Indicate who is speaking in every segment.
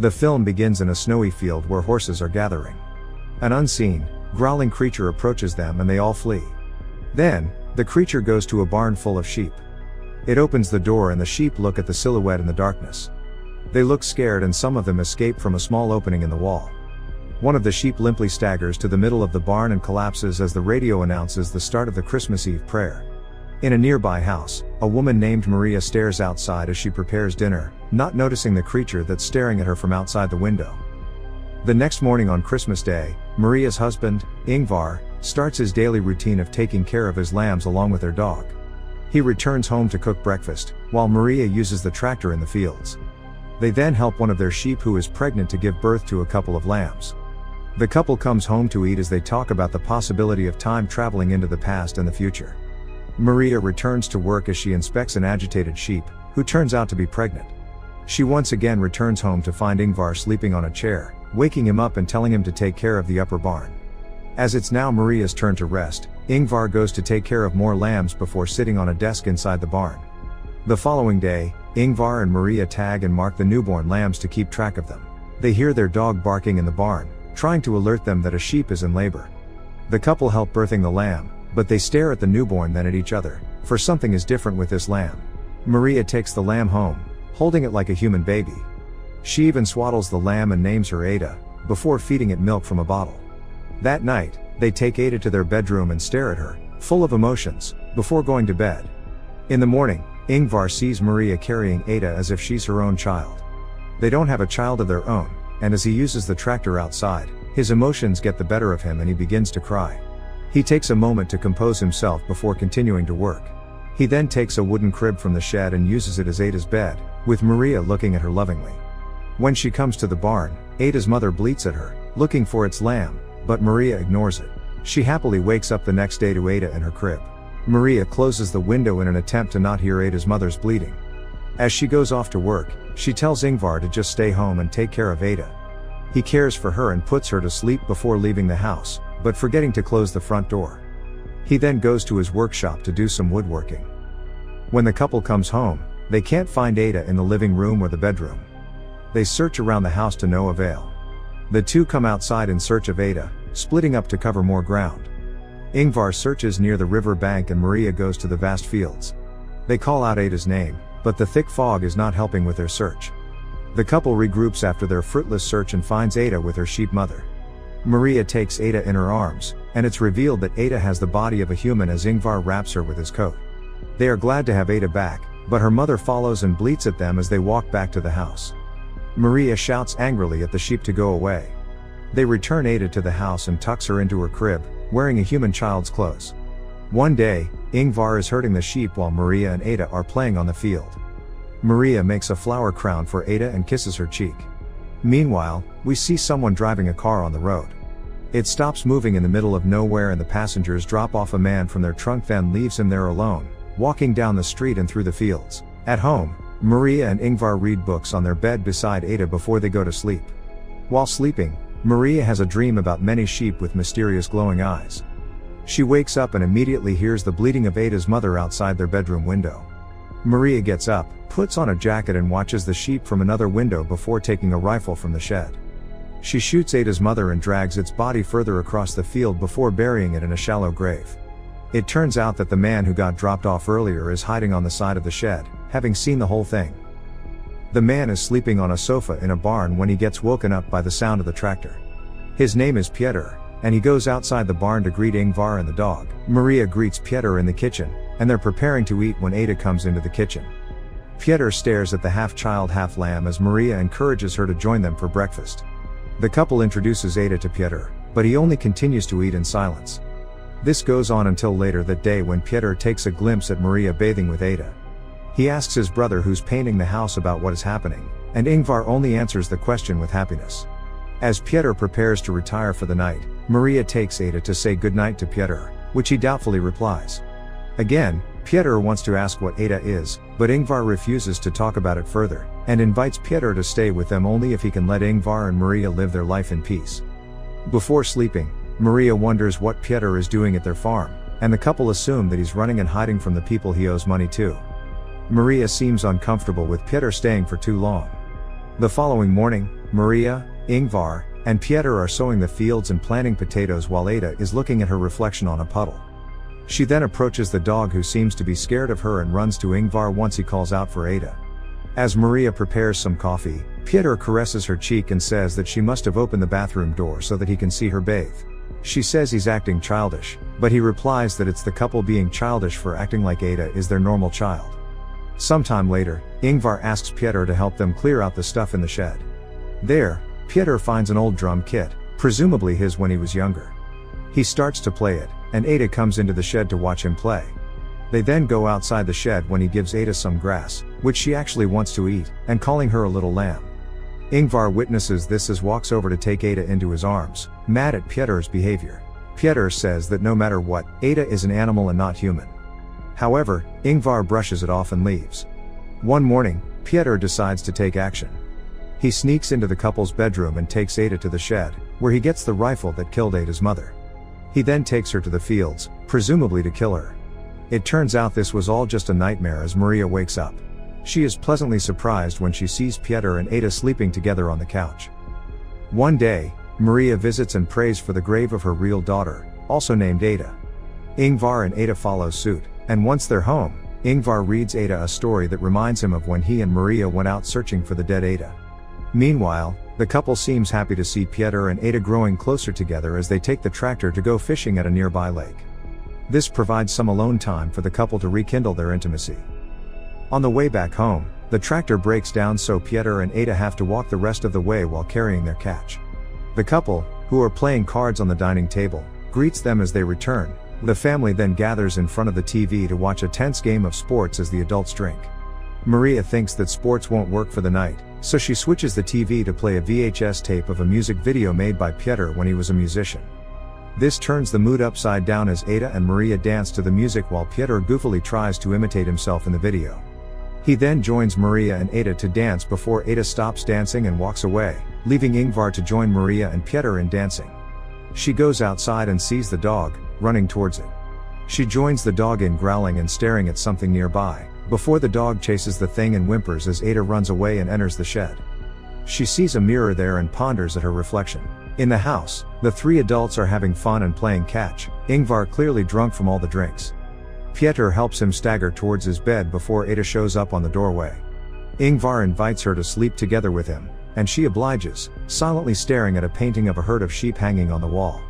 Speaker 1: The film begins in a snowy field where horses are gathering. An unseen, growling creature approaches them and they all flee. Then, the creature goes to a barn full of sheep. It opens the door and the sheep look at the silhouette in the darkness. They look scared and some of them escape from a small opening in the wall. One of the sheep limply staggers to the middle of the barn and collapses as the radio announces the start of the Christmas Eve prayer. In a nearby house, a woman named Maria stares outside as she prepares dinner, not noticing the creature that's staring at her from outside the window. The next morning on Christmas Day, Maria's husband, Ingvar, starts his daily routine of taking care of his lambs along with their dog. He returns home to cook breakfast, while Maria uses the tractor in the fields. They then help one of their sheep who is pregnant to give birth to a couple of lambs. The couple comes home to eat as they talk about the possibility of time traveling into the past and the future. Maria returns to work as she inspects an agitated sheep, who turns out to be pregnant. She once again returns home to find Ingvar sleeping on a chair, waking him up and telling him to take care of the upper barn. As it's now Maria's turn to rest, Ingvar goes to take care of more lambs before sitting on a desk inside the barn. The following day, Ingvar and Maria tag and mark the newborn lambs to keep track of them. They hear their dog barking in the barn, trying to alert them that a sheep is in labor. The couple help birthing the lamb, but they stare at the newborn then at each other, for something is different with this lamb. Maria takes the lamb home, holding it like a human baby. She even swaddles the lamb and names her Ada, before feeding it milk from a bottle. That night, they take Ada to their bedroom and stare at her, full of emotions, before going to bed. In the morning, Ingvar sees Maria carrying Ada as if she's her own child. They don't have a child of their own, and as he uses the tractor outside, his emotions get the better of him and he begins to cry. He takes a moment to compose himself before continuing to work. He then takes a wooden crib from the shed and uses it as Ada's bed, with Maria looking at her lovingly. When she comes to the barn, Ada's mother bleats at her, looking for its lamb, but Maria ignores it. She happily wakes up the next day to Ada in her crib. Maria closes the window in an attempt to not hear Ada's mother's bleating. As she goes off to work, she tells Ingvar to just stay home and take care of Ada. He cares for her and puts her to sleep before leaving the house, but forgetting to close the front door. He then goes to his workshop to do some woodworking. When the couple comes home, they can't find Ada in the living room or the bedroom. They search around the house to no avail. The two come outside in search of Ada, splitting up to cover more ground. Ingvar searches near the river bank and Maria goes to the vast fields. They call out Ada's name, but the thick fog is not helping with their search. The couple regroups after their fruitless search and finds Ada with her sheep mother. Maria takes Ada in her arms, and it's revealed that Ada has the body of a human as Ingvar wraps her with his coat. They are glad to have Ada back, but her mother follows and bleats at them as they walk back to the house. Maria shouts angrily at the sheep to go away. They return Ada to the house and tucks her into her crib, wearing a human child's clothes. One day, Ingvar is herding the sheep while Maria and Ada are playing on the field. Maria makes a flower crown for Ada and kisses her cheek. Meanwhile, we see someone driving a car on the road. It stops moving in the middle of nowhere and the passengers drop off a man from their trunk, then leaves him there alone, walking down the street and through the fields. At home, Maria and Ingvar read books on their bed beside Ada before they go to sleep. While sleeping, Maria has a dream about many sheep with mysterious glowing eyes. She wakes up and immediately hears the bleating of Ada's mother outside their bedroom window. Maria gets up, puts on a jacket and watches the sheep from another window before taking a rifle from the shed. She shoots Ada's mother and drags its body further across the field before burying it in a shallow grave. It turns out that the man who got dropped off earlier is hiding on the side of the shed, having seen the whole thing. The man is sleeping on a sofa in a barn when he gets woken up by the sound of the tractor. His name is Pieter, and he goes outside the barn to greet Ingvar and the dog. Maria greets Pieter in the kitchen, and they're preparing to eat when Ada comes into the kitchen. Pieter stares at the half-child half-lamb as Maria encourages her to join them for breakfast. The couple introduces Ada to Pieter, but he only continues to eat in silence. This goes on until later that day when Pieter takes a glimpse at Maria bathing with Ada. He asks his brother who's painting the house about what is happening, and Ingvar only answers the question with happiness. As Pieter prepares to retire for the night, Maria takes Ada to say goodnight to Pieter, which he doubtfully replies. Again, Pieter wants to ask what Ada is, but Ingvar refuses to talk about it further, and invites Pieter to stay with them only if he can let Ingvar and Maria live their life in peace. Before sleeping, Maria wonders what Pieter is doing at their farm, and the couple assume that he's running and hiding from the people he owes money to. Maria seems uncomfortable with Pieter staying for too long. The following morning, Maria, Ingvar, and Pieter are sowing the fields and planting potatoes while Ada is looking at her reflection on a puddle. She then approaches the dog, who seems to be scared of her, and runs to Ingvar once he calls out for Ada. As Maria prepares some coffee, Pieter caresses her cheek and says that she must have opened the bathroom door so that he can see her bathe. She says he's acting childish, but he replies that it's the couple being childish for acting like Ada is their normal child. Sometime later, Ingvar asks Pieter to help them clear out the stuff in the shed. There, Pieter finds an old drum kit, presumably his when he was younger. He starts to play it, and Ada comes into the shed to watch him play. They then go outside the shed when he gives Ada some grass, which she actually wants to eat, and calling her a little lamb. Ingvar witnesses this as walks over to take Ada into his arms, mad at Pieter's behavior. Pieter says that no matter what, Ada is an animal and not human. However, Ingvar brushes it off and leaves. One morning, Pieter decides to take action. He sneaks into the couple's bedroom and takes Ada to the shed, where he gets the rifle that killed Ada's mother. He then takes her to the fields, presumably to kill her. It turns out this was all just a nightmare as Maria wakes up. She is pleasantly surprised when she sees Pieter and Ada sleeping together on the couch. One day, Maria visits and prays for the grave of her real daughter, also named Ada. Ingvar and Ada follow suit, and once they're home, Ingvar reads Ada a story that reminds him of when he and Maria went out searching for the dead Ada. Meanwhile, the couple seems happy to see Pieter and Ada growing closer together as they take the tractor to go fishing at a nearby lake. This provides some alone time for the couple to rekindle their intimacy. On the way back home, the tractor breaks down, so Pieter and Ada have to walk the rest of the way while carrying their catch. The couple, who are playing cards on the dining table, greets them as they return. The family then gathers in front of the TV to watch a tense game of sports as the adults drink. Maria thinks that sports won't work for the night, so she switches the TV to play a VHS tape of a music video made by Pieter when he was a musician. This turns the mood upside down as Ada and Maria dance to the music while Pieter goofily tries to imitate himself in the video. He then joins Maria and Ada to dance before Ada stops dancing and walks away, leaving Ingvar to join Maria and Pieter in dancing. She goes outside and sees the dog, running towards it. She joins the dog in growling and staring at something nearby, before the dog chases the thing and whimpers as Ada runs away and enters the shed. She sees a mirror there and ponders at her reflection. In the house, the three adults are having fun and playing catch, Ingvar clearly drunk from all the drinks. Pieter helps him stagger towards his bed before Ada shows up on the doorway. Ingvar invites her to sleep together with him, and she obliges, silently staring at a painting of a herd of sheep hanging on the wall.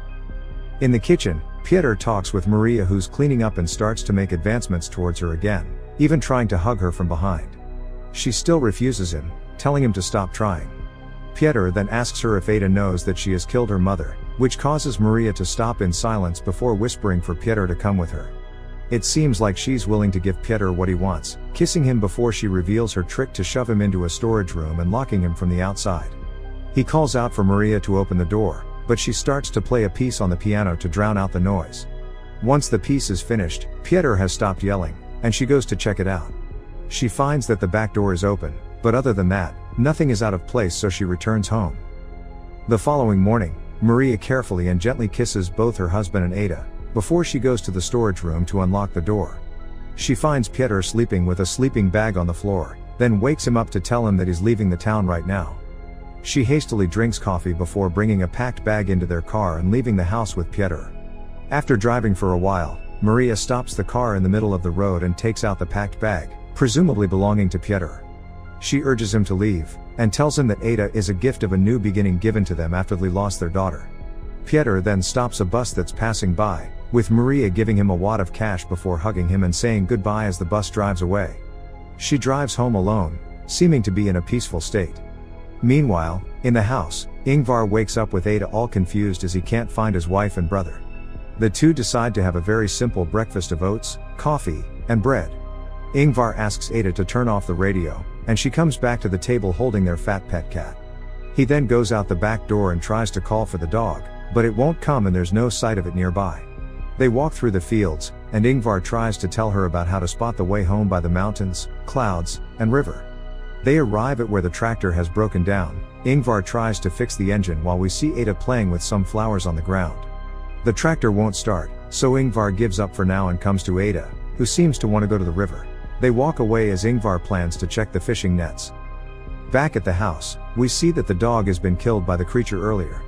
Speaker 1: In the kitchen, Pieter talks with Maria, who's cleaning up, and starts to make advancements towards her again, even trying to hug her from behind. She still refuses him, telling him to stop trying. Pieter then asks her if Ada knows that she has killed her mother, which causes Maria to stop in silence before whispering for Pieter to come with her. It seems like she's willing to give Pieter what he wants, kissing him before she reveals her trick to shove him into a storage room and locking him from the outside. He calls out for Maria to open the door, but she starts to play a piece on the piano to drown out the noise. Once the piece is finished, Pieter has stopped yelling, and she goes to check it out. She finds that the back door is open, but other than that, nothing is out of place, so she returns home. The following morning, Maria carefully and gently kisses both her husband and Ada, before she goes to the storage room to unlock the door. She finds Pieter sleeping with a sleeping bag on the floor, then wakes him up to tell him that he's leaving the town right now. She hastily drinks coffee before bringing a packed bag into their car and leaving the house with Pieter. After driving for a while, Maria stops the car in the middle of the road and takes out the packed bag, presumably belonging to Pieter. She urges him to leave, and tells him that Ada is a gift of a new beginning given to them after they lost their daughter. Pieter then stops a bus that's passing by, with Maria giving him a wad of cash before hugging him and saying goodbye as the bus drives away. She drives home alone, seeming to be in a peaceful state. Meanwhile, in the house, Ingvar wakes up with Ada all confused as he can't find his wife and brother. The two decide to have a very simple breakfast of oats, coffee, and bread. Ingvar asks Ada to turn off the radio, and she comes back to the table holding their fat pet cat. He then goes out the back door and tries to call for the dog, but it won't come and there's no sight of it nearby. They walk through the fields, and Ingvar tries to tell her about how to spot the way home by the mountains, clouds, and river. They arrive at where the tractor has broken down. Ingvar tries to fix the engine while we see Ada playing with some flowers on the ground. The tractor won't start, so Ingvar gives up for now and comes to Ada, who seems to want to go to the river. They walk away as Ingvar plans to check the fishing nets. Back at the house, we see that the dog has been killed by the creature earlier.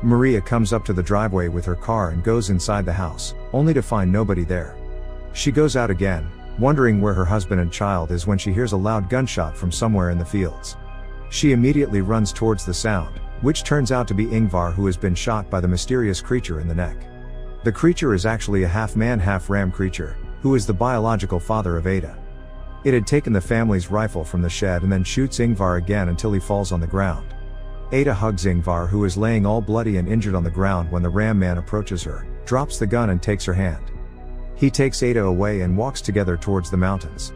Speaker 1: Maria comes up to the driveway with her car and goes inside the house, only to find nobody there. She goes out again, wondering where her husband and child is when she hears a loud gunshot from somewhere in the fields. She immediately runs towards the sound, which turns out to be Ingvar, who has been shot by the mysterious creature in the neck. The creature is actually a half-man half-ram creature, who is the biological father of Ada. It had taken the family's rifle from the shed and then shoots Ingvar again until he falls on the ground. Ada hugs Ingvar, who is laying all bloody and injured on the ground when the ram man approaches her, drops the gun and takes her hand. He takes Ada away and walks together towards the mountains.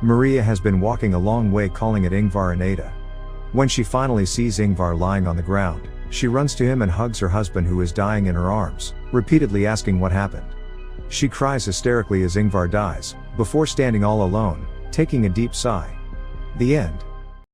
Speaker 1: Maria has been walking a long way calling at Ingvar and Ada. When she finally sees Ingvar lying on the ground, she runs to him and hugs her husband, who is dying, in her arms, repeatedly asking what happened. She cries hysterically as Ingvar dies, before standing all alone, taking a deep sigh. The end.